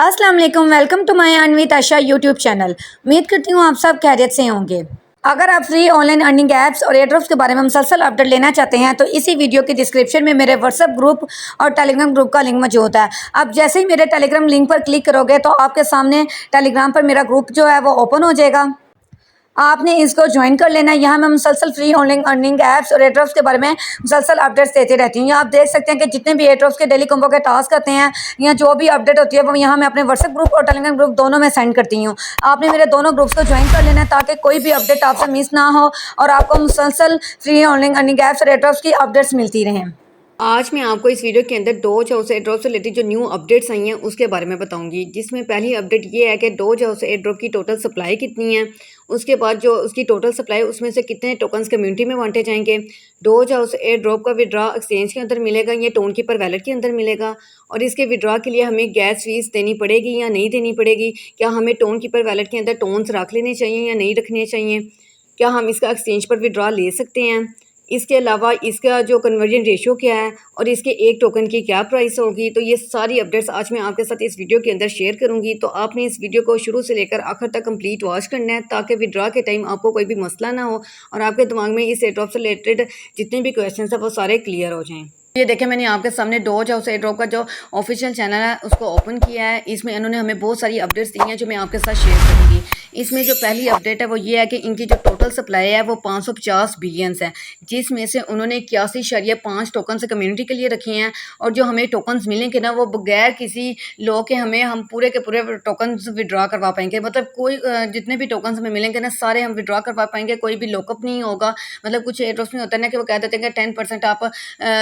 अस्सलाम वालेकुम, welcome to my Anvit Asha YouTube channel. उम्मीद करती हूँ आप सब खैरियत से होंगे। अगर आप फ्री ऑनलाइन अर्निंग ऐप्स और एयरड्रॉप्स के बारे में मुसलसल अपडेट लेना चाहते हैं तो इसी वीडियो के डिस्क्रिप्शन में मेरे व्हाट्सएप ग्रुप और टेलीग्राम ग्रुप का लिंक मौजूद है। आप जैसे ही मेरे टेलीग्राम लिंक पर क्लिक करोगे तो आपके सामने टेलीग्राम पर मेरा ग्रुप जो है वो ओपन हो जाएगा। आपने इसको ज्वाइन कर लेना है। यहाँ मैं मुसलसल फ्री ऑनलाइन अर्निंग ऐप्स और एयरड्रॉप्स के बारे में मुसलसल अपडेट्स देती रहती हूँ। आप देख सकते हैं कि जितने भी एयरड्रॉप्स के डेली कॉम्बो के टास्क आते हैं या जो भी अपडेट होती है वो यहाँ मैं अपने व्हाट्सएप ग्रुप और टेलीग्राम ग्रुप दोनों में सेंड करती हूँ। आपने मेरे दोनों ग्रुप्स को ज्वाइन कर लेना है ताकि कोई भी अपडेट आपसे मिस ना हो और आपको मुसलसल फ्री ऑनलाइन अर्निंग ऐप्स और एयरड्रॉप्स की अपडेट्स मिलती रहें। आज मैं आपको इस वीडियो के अंदर डोज हाउस एयर ड्रॉप से रिलेटेड जो न्यू अपडेट्स आई हैं उसके बारे में बताऊंगी। जिसमें पहली अपडेट ये है कि डोज हाउस एयर ड्रॉप की टोटल सप्लाई कितनी है, उसके बाद जो उसकी टोटल सप्लाई उसमें से कितने टोकन्स कम्युनिटी में बांटे जाएंगे, डोज हाउस एयर ड्रॉप का विड्रा एक्सचेंज के अंदर मिलेगा या टोन कीपर वैलेट के अंदर मिलेगा, और इसके विड्रा के लिए हमें गैस फीस देनी पड़ेगी या नहीं देनी पड़ेगी, क्या हमें टोन कीपर वैलेट के अंदर टोन्स रख लेने चाहिए या नहीं रखने चाहिए, क्या हम इसका एक्सचेंज पर विड्रा ले सकते हैं, इसके अलावा इसका जो कन्वर्जन रेशो क्या है और इसके एक टोकन की क्या प्राइस होगी। तो ये सारी अपडेट्स आज मैं आपके साथ इस वीडियो के अंदर शेयर करूंगी। तो आपने इस वीडियो को शुरू से लेकर आखिर तक कंप्लीट वॉच करना है ताकि विड्रा के टाइम आपको कोई भी मसला ना हो और आपके दिमाग में इस एयरड्रॉप से रिलेटेड जितने भी क्वेश्चन हैं वो सारे क्लियर हो जाएँ। ये देखें, मैंने आपके सामने डोज हाउस एयर ड्रॉप का जो ऑफिशियल चैनल है उसको ओपन किया है। इसमें इन्होंने हमें बहुत सारी अपडेट्स दी हैं जो मैं आपके साथ शेयर करूँगी। इसमें जो पहली अपडेट है वो ये है कि इनकी जो टोटल सप्लाई है वो 550 बिलियंस है, जिसमें से उन्होंने 81.5 टोकन कम्युनिटी के लिए रखे हैं। और जो हमें टोकन्स मिलेंगे ना वो बगैर किसी लॉ के हम पूरे के पूरे टोकन्स विड्रा करवा पाएंगे। मतलब कोई जितने भी टोकन्स हमें मिलेंगे ना सारे हम विड्रा करवा पाएंगे, कोई भी लॉकअप नहीं होगा। मतलब कुछ एयर ड्रॉप्स में होता है ना कि वो कह देते हैं कि 10% आप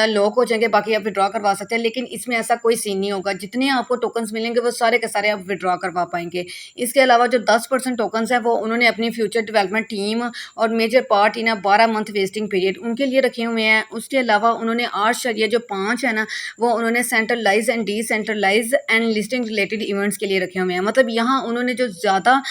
लॉक हो जाएंगे, बाकी आप विड्रॉ करवा सकते हैं, लेकिन इसमें ऐसा कोई सीन नहीं होगा। जितने आपको टोकन्स मिलेंगे वो सारे के सारे आप विड्रॉ करवा पाएंगे। इसके अलावा जो 10% टोकन्स हैं वो उन्होंने अपनी फ्यूचर डेवलपमेंट टीम और major part in 12 month vesting period उनके लिए रखे हुए हैं। उसके अलावा उन्होंने 8.5 है ना वो उन्होंने centralize and decentralize and listing related events के लिए रखे हुए हैं। मतलब यहाँ उन्होंने जो ज़्यादा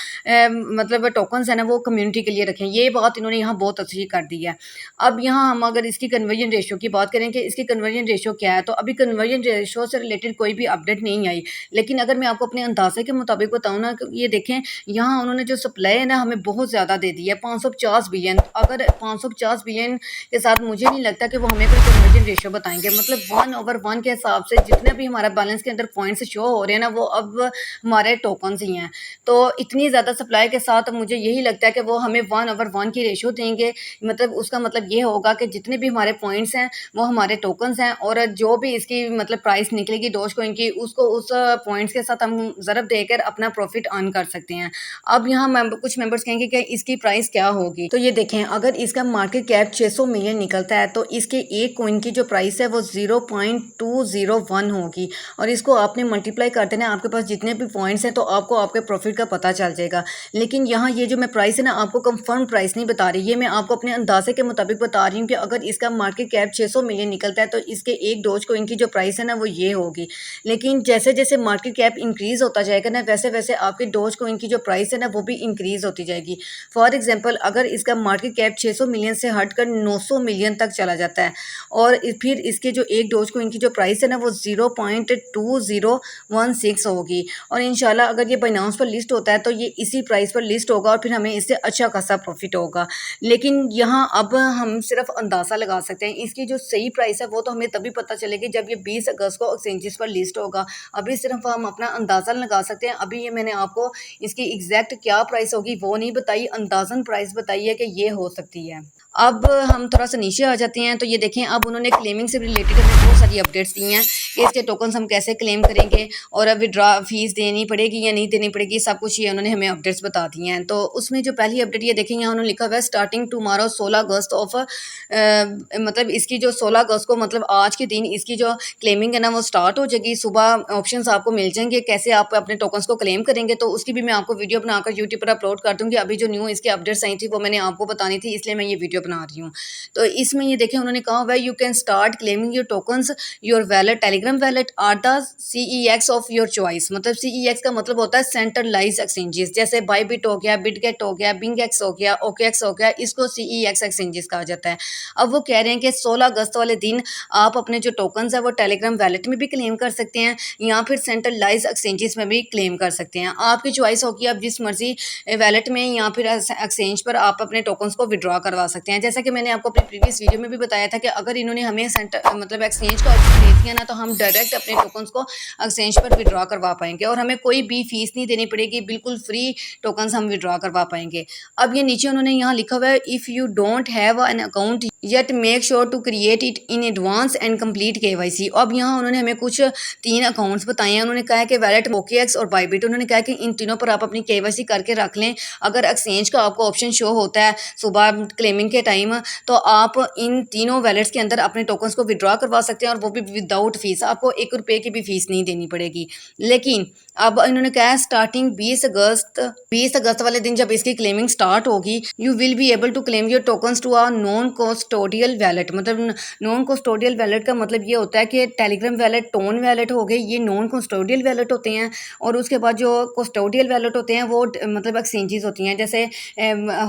मतलब टोकन्स है ना वो कम्युनिटी के लिए रखे हैं। ये बात इन्होंने यहाँ बहुत अच्छी कर दी है। अब यहाँ हम अगर इसकी कन्वर्जन रेशो की बात करें कि इसकी कन्वर्जन रेशो क्या है, तो अभी कन्वर्जन रेशो से रिलेटेड कोई भी अपडेट नहीं आई। लेकिन अगर मैं आपको अपने अंदाजे के मुताबिक बताऊँ ना, ये देखें यहाँ उन्होंने जो सप्लाई है ना हमें बहुत ज़्यादा दे दी है, 550 बिलियन। अगर 550 बिलियन के साथ मुझे नहीं लगता कि वो हमें कोई कन्वर्जन रेशो बताएंगे। मतलब 1/1 के हिसाब से जितने भी हमारा बैलेंस के अंदर पॉइंट्स शो हो रहे हैं ना वो अब हमारे टोकन्स ही हैं। तो इतनी ज़्यादा सप्लाई के साथ मुझे यही लगता है कि वो हमें 1/1 की रेशो देंगे। मतलब उसका मतलब ये होगा कि जितने भी हमारे पॉइंट्स हैं वो हमारे टोकन्स हैं, और जो भी इसकी मतलब प्राइस निकलेगी डोज कॉइन की उसको उस पॉइंट्स के साथ हम ज़रब देकर अपना प्रॉफिट अर्न कर सकते हैं। अब यहाँ कुछ मेंबर्स कहेंगे कि इसकी प्राइस क्या होगी, तो ये देखें अगर इसका मार्केट कैप 600 मिलियन निकलता है तो इसके एक कॉइन की जो प्राइस है वो 0.201 होगी, और इसको आपने मल्टीप्लाई कर देना, आपके पास जितने भी पॉइंट्स हैं तो आपको आपके प्रॉफिट का पता चल जाएगा। लेकिन यहाँ ये जो मैं प्राइस है ना आपको कंफर्म प्राइस नहीं बता रही, ये मैं आपको अपने अंदाजे के मुताबिक बता रही हूँ कि अगर इसका मार्केट कैप 600 मिलियन निकलता है तो इसके एक डोज कॉइन की जो प्राइस है ना वो ये होगी। लेकिन जैसे जैसे मार्केट कैप इंक्रीज होता जाएगा ना वैसे वैसे आपके डोज कॉइन की जो प्राइस है ना वो भी इंक्रीज होती जाएगी। फॉर एग्जांपल अगर इसका मार्केट कैप 600 मिलियन से हटकर 900 मिलियन तक चला जाता है और फिर इसके जो एक डोज कॉइन की जो प्राइस है ना वो 0.2016 होगी, और इंशाल्लाह अगर ये बाइनांस पर लिस्ट होता है तो ये इसी प्राइस पर लिस्ट होगा और फिर हमें इससे अच्छा खासा प्रॉफिट होगा। लेकिन यहाँ अब हम सिर्फ अंदाज़ा लगा सकते हैं, इसकी जो सही प्राइस है वो तो हमें तभी पता चलेगी जब ये 20 अगस्त को एक्सचेंजेस पर लिस्ट होगा। अभी सिर्फ हम अपना अंदाज़ा लगा सकते हैं। अभी ये मैंने आपको इसकी एग्जैक्ट क्या प्राइस होगी वो नहीं बताई, अंदाज़न प्राइस बताई है कि ये हो सकती है। अब हम थोड़ा सा नीचे आ जाते हैं तो ये देखें अब उन्होंने क्लेमिंग से रिलेटेड हमें बहुत सारी अपडेट्स दी हैं कि इसके टोकन्स हम कैसे क्लेम करेंगे और विड्रा फीस देनी पड़ेगी या नहीं देनी पड़ेगी, सब कुछ ये उन्होंने हमें अपडेट्स बता दी हैं। तो उसमें जो पहली अपडेट ये देखें यहाँ उन्होंने लिखा हुआ है स्टार्टिंग टुमारो 16 अगस्त ऑफ मतलब इसकी जो 16 अगस्त को मतलब आज के दिन इसकी जो क्लेमिंग है ना वो स्टार्ट हो जाएगी। सुबह ऑप्शंस आपको मिल जाएंगे कैसे आप अपने टोकन्स को क्लेम करेंगे, तो उसकी भी मैं आपको वीडियो बनाकर यूट्यूब पर अपलोड कर दूँगी। अभी जो न्यू इसकी अपडेट्स आई थी वो मैंने आपको बतानी थी, इसलिए मैं ये वीडियो बना रही हूँ। तो इसमें ये देखें उन्होंने कहा हुआ है you can start claiming your tokens your wallet Telegram wallet or the CEX of your choice. मतलब CEX का मतलब होता है सेंट्रलाइज एक्सचेंजेस, जैसे बाईबिट हो गया, बिटगेट हो गया, बिंगेक्स हो गया, OKX हो गया, इसको CEX एक्सचेंजेस कहा जाता है। अब वो कह रहे हैं कि 16 अगस्त वाले दिन आप अपने जो टोकन्स है वो टेलीग्राम वैलेट में भी क्लेम कर सकते हैं या फिर सेंट्रलाइज एक्सचेंजेस में भी क्लेम कर सकते हैं। आपकी चॉइस होगी, आप जिस मर्जी वैलेट में या फिर एक्सचेंज पर आप अपने टोकन्स को विड्रॉ करवा सकते हैं। जैसा कि मैंने आपको अपनी प्रीवियस वीडियो में भी बताया था कि अगर इन्होंने हमें मतलब एक्सचेंज का ऑप्शन दे दिया ना, तो हम डायरेक्ट अपने टोकन्स को एक्सचेंज पर विड्रॉ करवा पाएंगे और हमें कोई भी फीस नहीं देनी पड़ेगी, बिल्कुल फ्री टोकन्स हम विड्रॉ करवा पाएंगे। अब ये नीचे उन्होंने यहाँ लिखा हुआ है if you don't have an account yet make sure to create it in advance and complete KYC। अब यहाँ उन्होंने हमें कुछ 3 अकाउंट्स बताए हैं। उन्होंने कहा है कि वैलेट, OKX और बाईबिट, उन्होंने कहा कि इन तीनों पर आप अपनी KYC करके रख लें। अगर एक्सचेंज का आपको ऑप्शन शो होता है सुबह क्लेमिंग के टाइम, तो आप इन तीनों वैलेट्स के अंदर अपने टोकन्स को विड्रॉ करवा सकते हैं और वो भी विदाउट फीस। आपको 1 रुपये की भी फीस नहीं देनी पड़ेगी। लेकिन अब इन्होंने कहा है स्टार्टिंग 20 अगस्त वाले दिन जब इसकी क्लेमिंग स्टार्ट होगी, you will be able to claim your tokens to a non custodial wallet. मतलब नॉन कस्टोडियल वैलेट का मतलब ये होता है कि टेलीग्राम वैलेट, टोन वैलेट हो गए, ये नॉन कस्टोडियल वैलेट होते हैं। और उसके बाद जो कस्टोडियल वैलेट होते हैं वो मतलब एक्सचेंजेस होती हैं। जैसे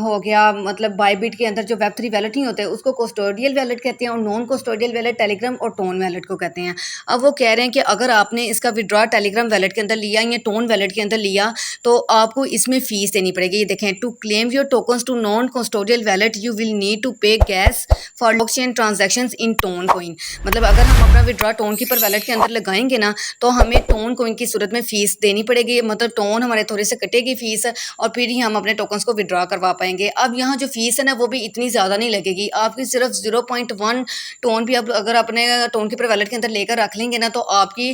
हो गया मतलब बाईबिट के अंदर जो Web3 वैलेट नहीं होते उसको कस्टोडियल वैलेट कहते हैं और नॉन कस्टोडियल वैलेट टेलीग्राम और टोन वैलेट को कहते हैं। अब वो कह रहे हैं कि अगर आपने इसका विड्रॉ टेलीग्राम वैलेट के अंदर लिया या टोन वैलेट के अंदर लिया तो आपको इसमें फीस देनी पड़ेगी। ये देखें, to claim your tokens to non custodial wallet you will need to pay gas for blockchain transactions in ton coin. मतलब अगर हम अपना विड्रॉ टोन कीपर वैलेट के अंदर लगाएंगे ना, तो हमें टोन कॉइन की सूरत में फीस देनी पड़ेगी। मतलब टोन हमारे थोड़े से कटेगी फीस और फिर ही हम अपने टोकन्स को विड्रॉ करवा पाएंगे। अब यहाँ जो फीस है ना वो भी इतनी ज़्यादा नहीं लगेगी, आपकी सिर्फ 0.1 टोन भी अब अगर अपने टोन कीपर वैलेट के अंदर लेकर रख लेंगे ना, तो आपकी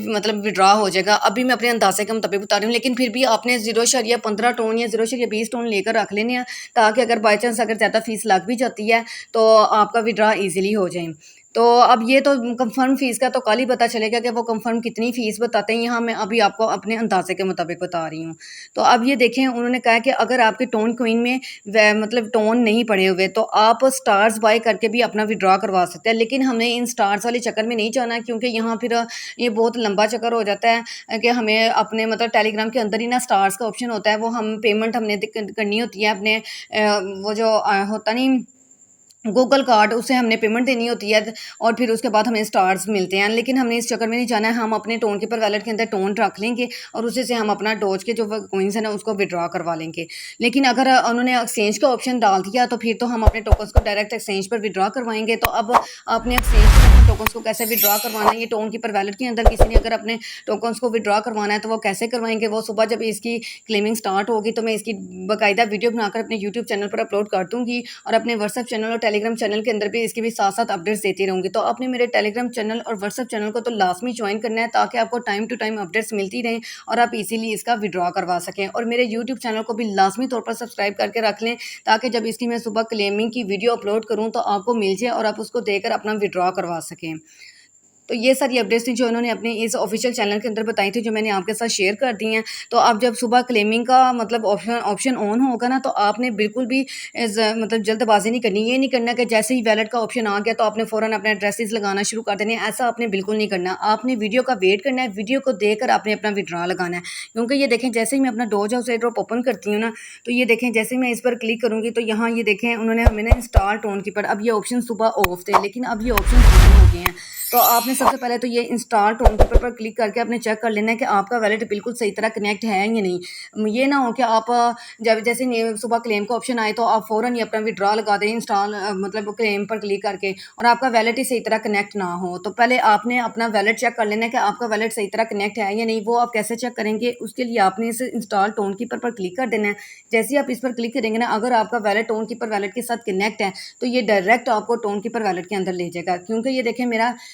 मतलब विड्रॉ हो जाएगा। अभी मैं अपने अंदाजे के मुताबिक बता रही हूँ, लेकिन फिर भी आपने 0.15 टोन या 0.20 टोन लेकर रख लेने हैं, ताकि अगर बाई चांस अगर ज़्यादा फीस लग भी जाती है तो आपका विड्रॉ ईजिली हो जाए। तो अब ये तो कंफर्म फीस का तो कल ही पता चलेगा कि वो कंफर्म कितनी फ़ीस बताते हैं। यहाँ मैं अभी आपको अपने अंदाजे के मुताबिक बता रही हूँ। तो अब ये देखें, उन्होंने कहा कि अगर आपके टोन क्वीन में मतलब टोन नहीं पड़े हुए तो आप स्टार्स बाय करके भी अपना विड्रॉ करवा सकते हैं। लेकिन हमें इन स्टार्स वाले चक्कर में नहीं जाना, क्योंकि यहाँ फिर ये बहुत लंबा चक्कर हो जाता है कि हमें अपने मतलब टेलीग्राम के अंदर ही ना स्टार्स का ऑप्शन होता है, वो हम पेमेंट हमने करनी होती है अपने वो जो होता नहीं गूगल कार्ड, उसे हमने पेमेंट देनी होती है और फिर उसके बाद हमें स्टार्स मिलते हैं। लेकिन हमने इस चक्कर में नहीं जाना है, हम अपने टोन कीपर वैलेट के अंदर टोन रख लेंगे और उसी से हम अपना डोज के जो कॉइन्स है ना उसको विड्रॉ करवा लेंगे। लेकिन अगर उन्होंने एक्सचेंज का ऑप्शन डाल दिया तो फिर तो हम अपने टोकन्स को डायरेक्ट एक्सचेंज पर विड्रॉ करवाएंगे। तो अब आपने एक्सचेंज पर अपने टोकन्स को कैसे विड्रॉ करवाना है, ये टोन कीपर वैलेट के अंदर किसी ने अगर अपने टोकन्स को विड्रॉ करवाना है तो वो कैसे करवाएंगे, वो सुबह जब इसकी क्लेमिंग स्टार्ट होगी तो मैं इसकी बाकायदा वीडियो बनाकर अपने यूट्यूब चैनल पर अपलोड कर दूँगी और अपने व्हाट्सएप चैनल और टेलीग्राम चैनल के अंदर भी इसके भी साथ साथ अपडेट्स देती रहूँगी। तो आपने मेरे टेलीग्राम चैनल और व्हाट्सएप चैनल को तो लाजमी ज्वाइन करना है, ताकि आपको टाइम टू टाइम अपडेट्स मिलती रहें और आप इजीली इसका विड्रॉ करवा सकें। और मेरे यूट्यूब चैनल को भी लाजमी तौर पर सब्सक्राइब करके रख लें, ताकि जब इसकी मैं सुबह क्लेमिंग की वीडियो अपलोड करूँ तो आपको मिल जाए और आप उसको देकर अपना विड्रॉ करवा सकें। तो ये सारी अपडेट्स थी जो उन्होंने अपने इस ऑफिशियल चैनल के अंदर बताई थी, जो मैंने आपके साथ शेयर कर दी हैं। तो अब जब सुबह क्लेमिंग का मतलब ऑप्शन ऑन होगा ना, तो आपने बिल्कुल भी मतलब जल्दबाजी नहीं करनी। ये नहीं करना कि जैसे ही वैलेट का ऑप्शन आ गया तो आपने फ़ौरन अपने एड्रेसेस लगाना शुरू कर देने, ऐसा आपने बिल्कुल नहीं करना। आपने वीडियो का वेट करना है, वीडियो को देखकर आपने अपना विड्रॉ लगाना है। क्योंकि ये देखें, जैसे ही मैं अपना डोज हाउस एयरड्रॉप ओपन करती हूँ ना, तो ये देखें जैसे ही मैं इस पर क्लिक करूँगी तो यहाँ ये देखें उन्होंने हमें ना इंस्टॉल टोन कीपर, अब ये ऑप्शन सुबह ऑफ थे लेकिन अब ये ऑप्शन ऑन हो गए हैं। तो आपने सबसे पहले तो ये इंस्टॉल टोन कीपर पर क्लिक करके आपने चेक कर लेना है कि आपका वैलेट बिल्कुल सही तरह कनेक्ट है या नहीं। ये ना हो कि आप जब जैसे सुबह क्लेम का ऑप्शन आए तो आप फ़ौरन ही अपना विड्रॉ लगा दें इंस्टॉल मतलब क्लेम पर क्लिक करके, और आपका वैलेट ही सही तरह कनेक्ट ना हो। तो पहले आपने अपना वैलेट चेक कर लेना है कि आपका वैलेट सही तरह कनेक्ट है या नहीं। वो आप कैसे चेक करेंगे, उसके लिए आपने इस इंस्टॉल टोन कीपर पर क्लिक कर देना है। जैसे ही आप इस पर क्लिक करेंगे ना, अगर आपका वैलेट टोन कीपर वैलेट के साथ कनेक्ट है तो ये डायरेक्ट आपको टोन कीपर वैलेट के अंदर ले जाएगा। क्योंकि ये देखें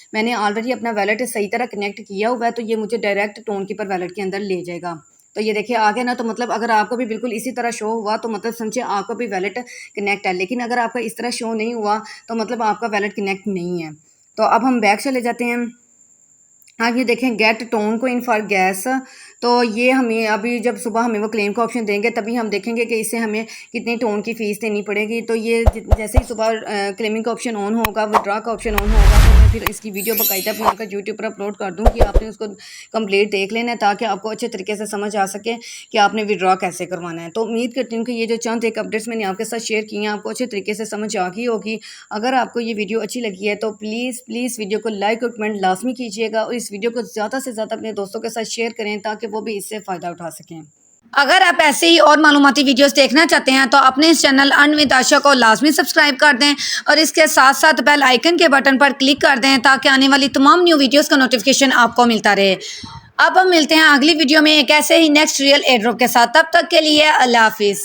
मैंने ऑलरेडी अपना वैलेट सही तरह कनेक्ट किया हुआ है, तो ये मुझे डायरेक्ट टोन कीपर वैलेट के अंदर ले जाएगा। तो ये देखिए आ गया ना, तो मतलब अगर आपको भी बिल्कुल इसी तरह शो हुआ तो मतलब समझे आपका भी वैलेट कनेक्ट है। लेकिन अगर आपका इस तरह शो नहीं हुआ तो मतलब आपका वैलेट कनेक्ट नहीं है। तो अब हम बैक चले जाते हैं। अब ये देखें, get Ton coin for gas तो ये हमें अभी जब सुबह हमें वो क्लेम का ऑप्शन देंगे तभी हम देखेंगे कि इससे हमें कितनी टोन की फ़ीस देनी पड़ेगी। तो ये जैसे ही सुबह क्लेमिंग का ऑप्शन ऑन होगा, विड्रॉ का ऑप्शन ऑन होगा, तो मैं फिर इसकी वीडियो बाकायदा बनाकर यूट्यूब पर अपलोड कर दूँ कि आपने उसको कंप्लीट देख लेना है, ताकि आपको अच्छे तरीके से समझ आ सके कि आपने विड्रॉ कैसे करवाना है। तो उम्मीद करती हूँ कि ये जो चंद एक अपडेट्स मैंने आपके साथ शेयर की हैं आपको अच्छे तरीके से समझ आ गई होगी। अगर आपको ये वीडियो अच्छी लगी है तो प्लीज़ वीडियो को लाइक और कमेंट लाजमी कीजिएगा और इस वीडियो को ज़्यादा से ज़्यादा अपने दोस्तों के साथ शेयर करें ताकि वो भी इससे फ़ायदा उठा सकें। अगर आप ऐसे ही और मालूमाती वीडियोस देखना चाहते हैं तो अपने इस चैनल अर्न विद आशा को लाजमी सब्सक्राइब कर दें और इसके साथ साथ बेल आइकन के बटन पर क्लिक कर दें ताकि आने वाली तमाम न्यू वीडियोस का नोटिफिकेशन आपको मिलता रहे। अब हम मिलते हैं अगली वीडियो में एक ऐसे ही नेक्स्ट रियल एयर ड्रॉप के साथ। तब तक के लिए अल्लाह हाफिज़।